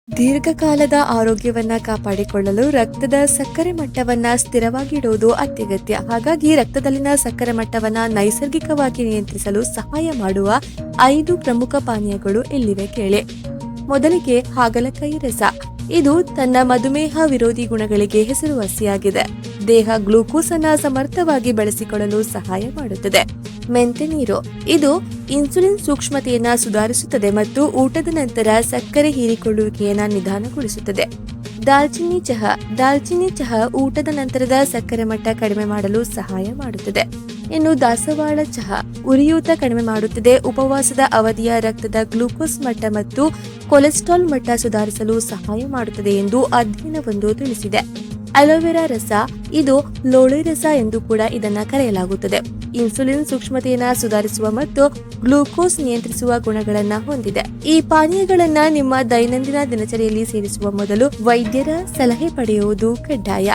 ದೀರ್ಘಕಾಲದ ಆರೋಗ್ಯವನ್ನ ಕಾಪಾಡಿಕೊಳ್ಳಲು ರಕ್ತದ ಸಕ್ಕರೆ ಮಟ್ಟವನ್ನ ಸ್ಥಿರವಾಗಿಡುವುದು ಅತ್ಯಗತ್ಯ. ಹಾಗಾಗಿ ರಕ್ತದಲ್ಲಿನ ಸಕ್ಕರೆ ಮಟ್ಟವನ್ನ ನೈಸರ್ಗಿಕವಾಗಿ ನಿಯಂತ್ರಿಸಲು ಸಹಾಯ ಮಾಡುವ 5 ಪ್ರಮುಖ ಪಾನೀಯಗಳು ಇಲ್ಲಿವೆ ಕೇಳಿ. ಮೊದಲಿಗೆ ಹಾಗಲಕಾಯಿ ರಸ. ಇದು ತನ್ನ ಮಧುಮೇಹ ವಿರೋಧಿ ಗುಣಗಳಿಗೆ ಹೆಸರುವಾಸಿಯಾಗಿದೆ. ದೇಹ ಗ್ಲೂಕೋಸ್ ಅನ್ನ ಸಮರ್ಥವಾಗಿ ಬಳಸಿಕೊಳ್ಳಲು ಸಹಾಯ ಮಾಡುತ್ತದೆ. ಮೆಂತೆ ನೀರು. ಇದು ಇನ್ಸುಲಿನ್ ಸೂಕ್ಷ್ಮತೆಯನ್ನ ಸುಧಾರಿಸುತ್ತದೆ ಮತ್ತು ಊಟದ ನಂತರ ಸಕ್ಕರೆ ಹೀರಿಕೊಳ್ಳುವಿಕೆಯನ್ನ ನಿಧಾನಗೊಳಿಸುತ್ತದೆ. ದಾಲ್ಚಿನ್ನಿ ಚಹಾ ಊಟದ ನಂತರದ ಸಕ್ಕರೆ ಮಟ್ಟ ಕಡಿಮೆ ಮಾಡಲು ಸಹಾಯ ಮಾಡುತ್ತದೆ. ಇನ್ನು ದಾಸವಾಳ ಚಹಾ ಉರಿಯೂತ ಕಡಿಮೆ ಮಾಡುತ್ತದೆ. ಉಪವಾಸದ ಅವಧಿಯ ರಕ್ತದ ಗ್ಲೂಕೋಸ್ ಮಟ್ಟ ಮತ್ತು ಕೊಲೆಸ್ಟ್ರಾಲ್ ಮಟ್ಟ ಸುಧಾರಿಸಲು ಸಹಾಯ ಮಾಡುತ್ತದೆ ಎಂದು ಅಧ್ಯಯನವೊಂದು ತಿಳಿಸಿದೆ. ಅಲೋವೆರಾ ರಸ. ಇದು ಲೋಳೆ ರಸ ಎಂದು ಕೂಡ ಇದನ್ನ ಕರೆಯಲಾಗುತ್ತದೆ. ಇನ್ಸುಲಿನ್ ಸೂಕ್ಷ್ಮತೆಯನ್ನ ಸುಧಾರಿಸುವ ಮತ್ತು ಗ್ಲೂಕೋಸ್ ನಿಯಂತ್ರಿಸುವ ಗುಣಗಳನ್ನ ಹೊಂದಿದೆ. ಈ ಪಾನೀಯಗಳನ್ನ ನಿಮ್ಮ ದೈನಂದಿನ ದಿನಚರಿಯಲ್ಲಿ ಸೇರಿಸುವ ಮೊದಲು ವೈದ್ಯರ ಸಲಹೆ ಪಡೆಯುವುದು ಕಡ್ಡಾಯ.